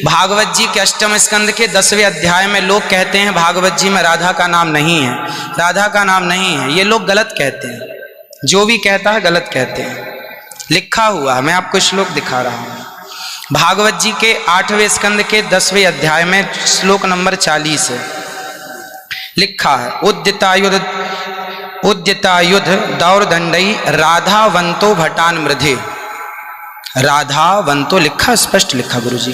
भागवत जी के 8वें स्कंद के 10वें अध्याय में लोग कहते हैं भागवत जी में राधा का नाम नहीं है, राधा का नाम नहीं है। ये लोग गलत कहते हैं, जो भी कहता है गलत कहते हैं। लिखा हुआ मैं आपको श्लोक दिखा रहा हूँ। भागवत जी के 8वें स्कंद के 10वें अध्याय में श्लोक नंबर 40 है, लिखा है उद्यतायुध दौरदंडई राधावंतो भटान मृधे। राधावंतो लिखा, स्पष्ट लिखा गुरुजी।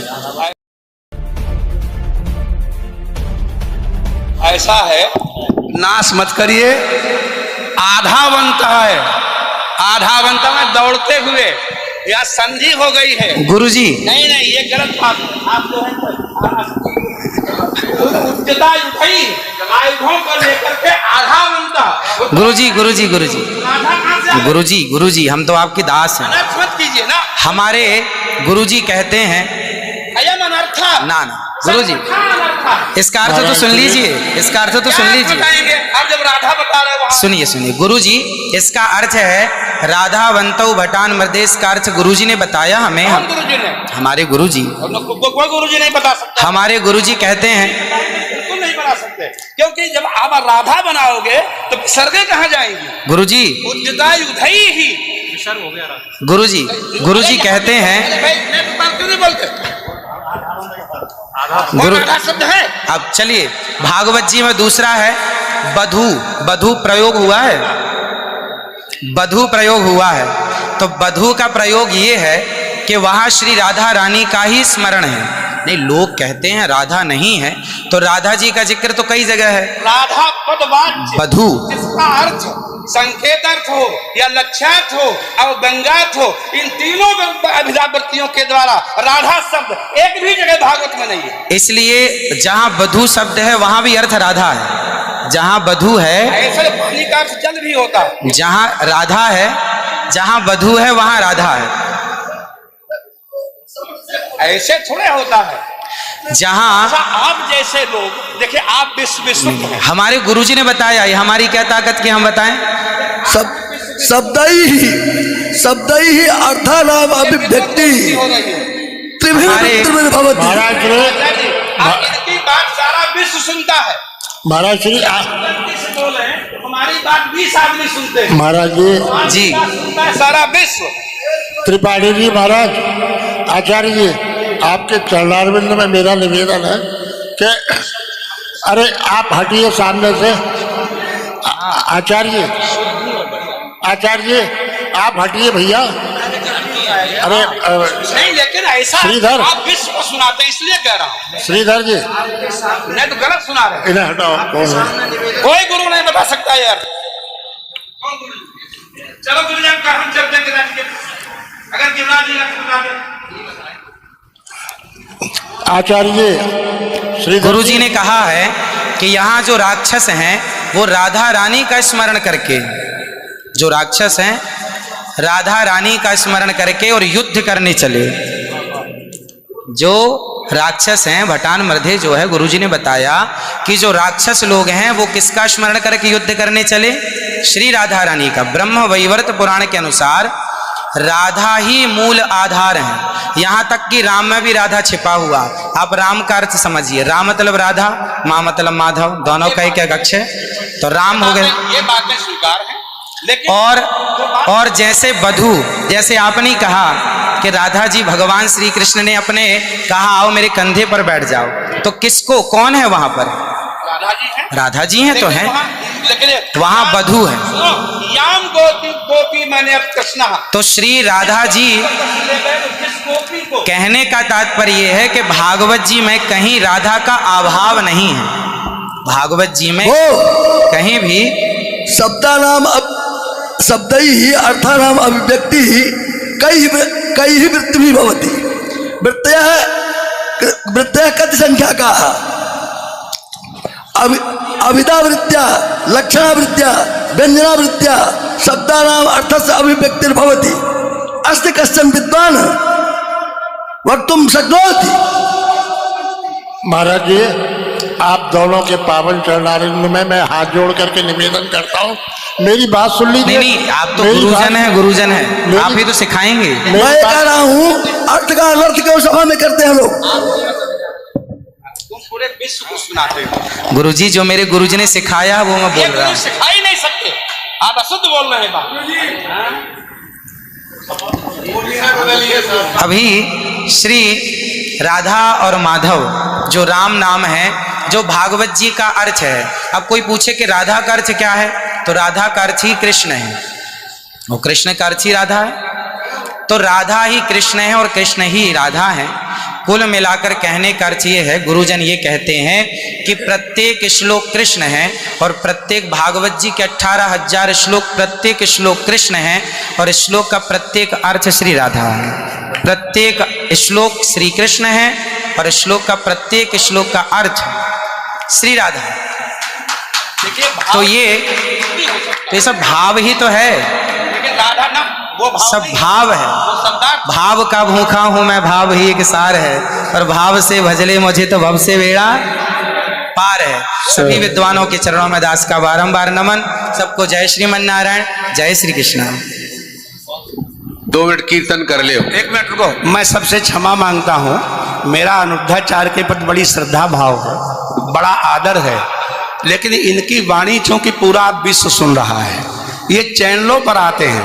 ऐसा है, नाश मत करिए। आधावंत है, आधावंत में दौड़ते हुए या संधि हो गई है गुरुजी। नहीं नहीं, ये गलत बात है। आप जो है आयुधों को लेकर के आधावंत। गुरुजी गुरुजी गुरुजी गुरुजी गुरुजी, हम तो आपकी दास हैं। मत कीजिए ना। हमारे गुरुजी कहते हैं ना ना गुरुजी, इसका अर्थ तो सुन लीजिए, इसका अर्थ तो सुन लीजिए। आप जब राधा बता रहे हो, सुनिए सुनिए गुरुजी, इसका अर्थ है राधावंतो भटान मृदेश का अर्थ गुरुजी ने बताया हमें। गुरुजी ने, हमारे गुरुजी, कोई गुरुजी नहीं बता सकता। हमारे गुरुजी कहते हैं बिल्कुल नहीं बना सकते, क्योंकि जब आप राधा बनाओगे तो विसर्गे कहाँ जाएंगी गुरुजी। उद्यतायुधई ही गुरुजी, गुरुजी कहते हैं गुरु शब्द है। अब चलिए, भागवत जी में दूसरा है बधू। बधू प्रयोग हुआ है, बधू प्रयोग हुआ है। तो बधू का प्रयोग ये है कि वहां श्री राधा रानी का ही स्मरण है। नहीं, लोग कहते हैं राधा नहीं है, तो राधा जी का जिक्र तो कई जगह है। राधा पदवाच्य बधू, इसका अर्थ संकेत अर्थ हो या लक्ष्यार्थ हो और व्यंग्यार्थ हो, इन तीनों अभिधावृत्तियों के द्वारा राधा शब्द एक भी जगह भागवत में नहीं है। इसलिए जहां बधू शब्द है वहां भी अर्थ राधा है। जहां बधू है, ऐसे पानी का अर्थ जल भी होता है। जहां राधा है, जहां बधू है वहां राधा है। ऐसे थोड़े होता है। जहां आप जैसे लोग देखिए, आप विश्व हमारे गुरुजी ने बताया, ये हमारी क्या ताकत की हम बताएं। शब्दै ही अर्थानाम अभिव्यक्ति त्रिभिन्न भवति। महाराज इनकी बात सारा विश्व सुनता है। महाराज श्री बोले हमारी बात 20 आदमी सुनते हैं। महाराज जी सुनता है सारा विश्व। त्रिपाठी जी, महाराज आचार्य जी, आपके चरणारविंद में मेरा निवेदन है कि अरे आप हटिए सामने से। आचार्य जी आप हटिए भैया। अरे नहीं, लेकिन ऐसा श्रीधर, आप विश्व को सुनाते हैं इसलिए कह रहा हूँ। श्रीधर जी नहीं तो गलत सुना रहे। इन्हें हटाओ। कोई गुरु नहीं बता सकता यार। चलो गुरुजन का हम चलते हैं गिरिराज के, अगर गिरिराज जी बता दें। आचार्य जी, गुरुजी ने कहा है कि यहाँ जो राक्षस हैं वो राधा रानी का स्मरण करके, जो राक्षस हैं राधा रानी का स्मरण करके और युद्ध करने चले। जो राक्षस हैं भटान मृधे जो है, गुरुजी ने बताया कि जो राक्षस लोग हैं वो किसका स्मरण करके युद्ध करने चले? श्री राधा रानी का। ब्रह्म वैवर्त पुराण के अनुसार राधा ही मूल आधार है। यहाँ तक कि राम में भी राधा छिपा हुआ। आप राम का अर्थ समझिए, राम मतलब राधा, माँ मतलब माधव, दोनों का एक अक्ष है, तो राम हो गए। ये बातें स्वीकार हैं, लेकिन और जैसे बधू, जैसे आपने कहा कि राधा जी भगवान श्री कृष्ण ने अपने कहा आओ मेरे कंधे पर बैठ जाओ, तो किसको, कौन है वहां पर? राधा जी हैं। राधा जी हैं तो हैं, लेकिन वहां बधू है। याम गोपी मैंने कृष्णा, तो श्री राधा जी, कहने का तात्पर्य यह है कि भागवत जी में कहीं राधा का अभाव नहीं है। भागवत जी में कहीं भी शब्दै ही अर्थानाम अभिव्यक्ति कई ही वृत्ति भवति। वृत्तयः कति संख्या का अभिधावृत्त्या लक्षणावृत्त्या व्यंजनावृत्त्या शब्दानाम अर्थस्य अभिव्यक्तिर्भवति। अस्ति कश्चन विद्वान् वक्तुं शक्नोति। महाराज जी आप दोनों के पावन चरणारविंद में मैं हाथ जोड़ करके निवेदन करता हूँ, मेरी बात सुन लीजिए। नहीं, आप तो मेरी गुरुजन बात- हैं, गुरुजन हैं, आप ही तो सिखाएंगे। मैं कह रहा हूँ अर्थ का अनर्थ क्यों सभा में करते हैं लोग? तुम पूरे विश्व को सुनाते हो, गुरुजी जो मेरे गुरुजी ने सिखाया वो मैं ये बोल रहा गुरु हूँ। सिखा ही नहीं सकते, आप अशुद्ध बोल रहे हैं बाप। अभी श्री राधा और माधव जो राम नाम है, जो भागवत जी का अर्थ है। अब कोई पूछे कि राधा का अर्थ क्या है, तो राधा का अर्थ ही कृष्ण है, वो कृष्ण का अर्थ ही राधा है। तो राधा ही कृष्ण है और कृष्ण ही राधा है। कुल मिलाकर कहने का अर्थ ये है, गुरुजन ये कहते हैं कि प्रत्येक श्लोक कृष्ण है और प्रत्येक भागवत जी के 18,000 श्लोक, प्रत्येक श्लोक कृष्ण है और श्लोक का प्रत्येक अर्थ श्री राधा है। प्रत्येक श्लोक श्री कृष्ण है और श्लोक का प्रत्येक श्लोक का अर्थ श्री राधा है। देखिए तो ये सब भाव ही तो है, लेकिन राधा ना वो भाव सब नहीं, भाव है। वो शब्दार्थ। भाव का भूखा हूं मैं, भाव ही एक सार है, और भाव से भजले मुझे तो भव से बेड़ा पार है। सभी विद्वानों के चरणों में दास का बारंबार नमन। सबको जय श्रीमन नारायण, जय श्री कृष्ण। 2 मिनट कीर्तन कर ले। 1 मिनट रुको, मैं सबसे क्षमा मांगता हूँ, मेरा अनिरुद्धाचार्य के प्रति बड़ी श्रद्धा भाव है, बड़ा आदर है, लेकिन इनकी वाणी चूंकि पूरा विश्व सुन रहा है, ये चैनलों पर आते हैं।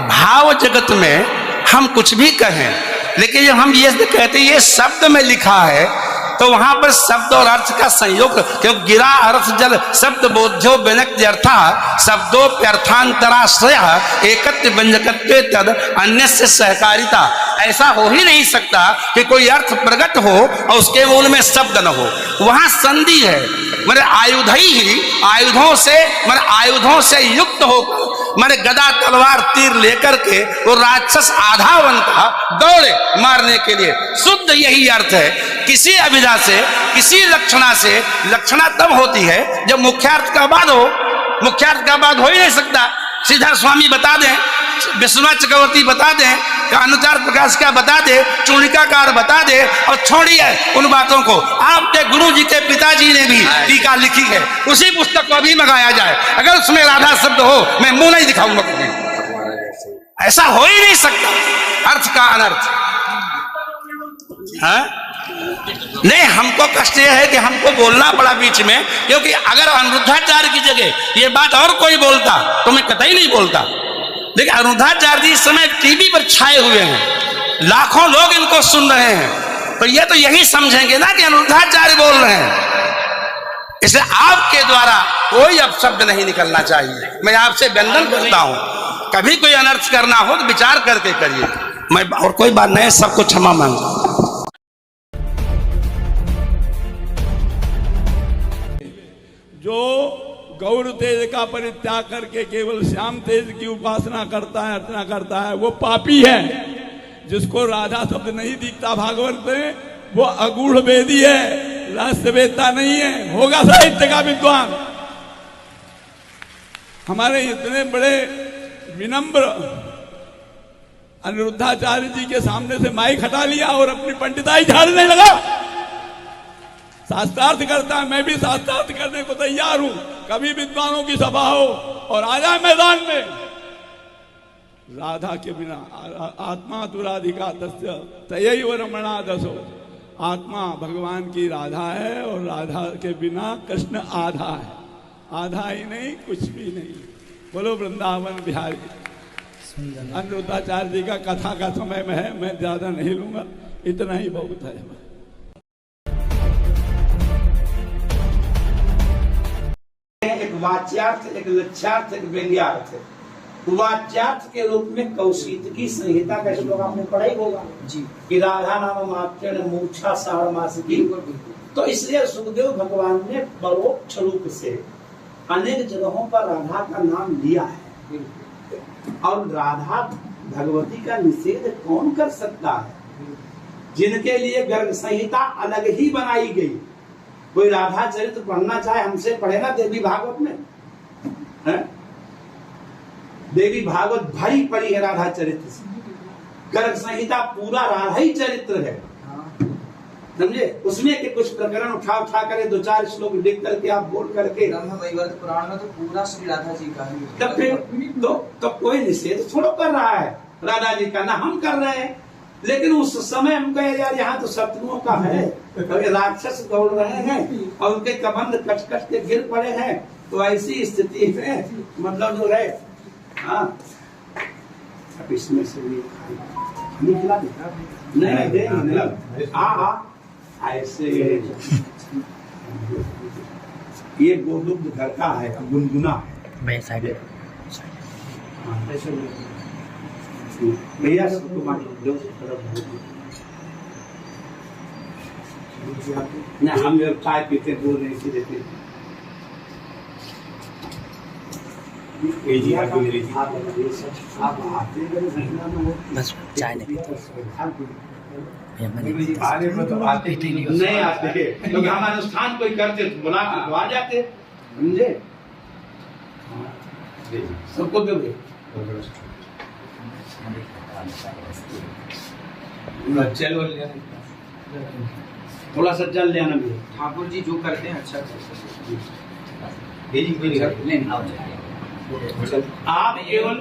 भाव जगत में हम कुछ भी कहें, लेकिन जब हम ये कहते हैं ये शब्द में लिखा है, तो वहां पर शब्द और अर्थ का संयोग, क्योंकि गिरा अर्थ जल शब्द बोध्यो व्यनक्त्यर्था शब्दोप्यर्थांतराश्रय एकत्व व्यंजकत्वे तद अन्य से सहकारिता। ऐसा हो ही नहीं सकता कि कोई अर्थ प्रकट हो और उसके मूल में शब्द न हो। वहां संधि है, मेरे आयुधों से युक्त होकर मारे गदा तलवार तीर लेकर के वो राक्षस आधा बनता दौड़े मारने के लिए। शुद्ध यही अर्थ है। किसी अभिधा से, किसी लक्षणा से, लक्षणा तब होती है जब मुख्यार्थ का बाद हो। मुख्यार्थ का बाद हो ही नहीं सकता। सीधा स्वामी बता दें, विश्वनाथ चक्रवर्ती बता दें, अनुचार प्रकाश का बता दे, चूड़िकाकार बता दे, और छोड़िए उन बातों को। आपके गुरु जी के पिताजी ने भी टीका लिखी है, उसी पुस्तक को भी मंगाया जाए। अगर उसमें राधा शब्द हो, मैं मुंह नहीं दिखाऊंगा कभी। ऐसा हो ही नहीं सकता अर्थ का अनर्थ। हाँ? नहीं, हमको कष्ट यह है कि हमको बोलना पड़ा बीच में, क्योंकि अगर अनिरुद्धाचार्य की जगह ये बात और कोई बोलता तो मैं कतई नहीं बोलता। लेकिन अनिरुद्धाचार्य जी इस समय टीवी पर छाए हुए हैं, लाखों लोग इनको सुन रहे हैं, तो ये तो यही समझेंगे ना कि अनिरुद्धाचार्य बोल रहे हैं। इसलिए आपके द्वारा कोई अपशब्द नहीं निकलना चाहिए। मैं आपसे वंदन करता हूं, कभी कोई अनर्थ करना हो तो विचार करके करिए। मैं और कोई बात नहीं, सबको क्षमा मांगता हूं। जो गौर तेज का परित्याग करके केवल श्याम तेज की उपासना करता है, अर्चना करता है, वो पापी है। जिसको राधा शब्द नहीं दिखता भागवत में, वो अगूढ़ वेदी है, रहस्य वेदता नहीं है, होगा साहित्य का विद्वान। हमारे इतने बड़े विनम्र अनिरुद्धाचार्य जी के सामने से माइक हटा लिया और अपनी पंडिताई झाड़ने लगा। शास्त्रार्थ करता है, मैं भी शास्त्रार्थ करने को तैयार हूं। कभी विद्वानों की सभा हो और आ जाए मैदान में। राधा के बिना आत्मा तु राधिका तस्य तयैव रमणा दसो। आत्मा भगवान की राधा है और राधा के बिना कृष्ण आधा है। आधा ही नहीं, कुछ भी नहीं। बोलो वृंदावन बिहारी। अनिरुद्धाचार्य जी का कथा का समय में है, मैं ज्यादा नहीं लूंगा, इतना ही बहुत है। एक वाच्यार्थ, एक लक्ष्यार्थ, एक व्यंग्यार्थ। वाच्यार्थ के रूप में कौशिकी संहिता का श्लोक आपने पढ़ा ही होगा जी, कि राधा नाम मात्र मूर्छा सारमासिकी। तो इसलिए सुखदेव भगवान ने परोक्ष रूप से अनेक जगहों पर राधा का नाम लिया है। और राधा भगवती का निषेध कौन कर सकता है? जिनके लिए गर्ग संहिता अलग ही बनाई गई। कोई राधा चरित्र पढ़ना चाहे हमसे पढ़े ना देवी भागवत में है? देवी भागवत भरी पड़ी है राधा चरित्र से। गर्ग संहिता पूरा राधा ही चरित्र है। समझे? उसमें के कुछ प्रकरण उठा करे 2-4 श्लोक लिख करके आप बोल करके, ब्रह्मवैवर्त पुराण में तो पूरा श्री राधा जी का ही है। तब फिर तो कोई निषेध थोड़ा कर रहा है राधा जी का, ना हम कर रहे हैं। लेकिन उस समय हम कहे यार यहाँ तो शत्रुओं का है, तो राक्षस दौड़ रहे हैं और उनके कबंध कट कट के गिर पड़े हैं, तो ऐसी स्थिति में मतलब जो है, हाँ अब इसमें से भी निकला नहीं दे ऐसे ये गोलुब्ध घर का है, गुनगुना है भैया नहीं, हम जब चाय पीते बोल रहे इसी देते बस चाय नहीं नहीं आते, क्योंकि हम अनुष्ठान कोई करते तो बुला के तो आ जाते, समझे? सबको दोगे चलो थोड़ा सा जल ले आना भी। ठाकुर जी जो करते हैं अच्छा करते हैं। आप केवल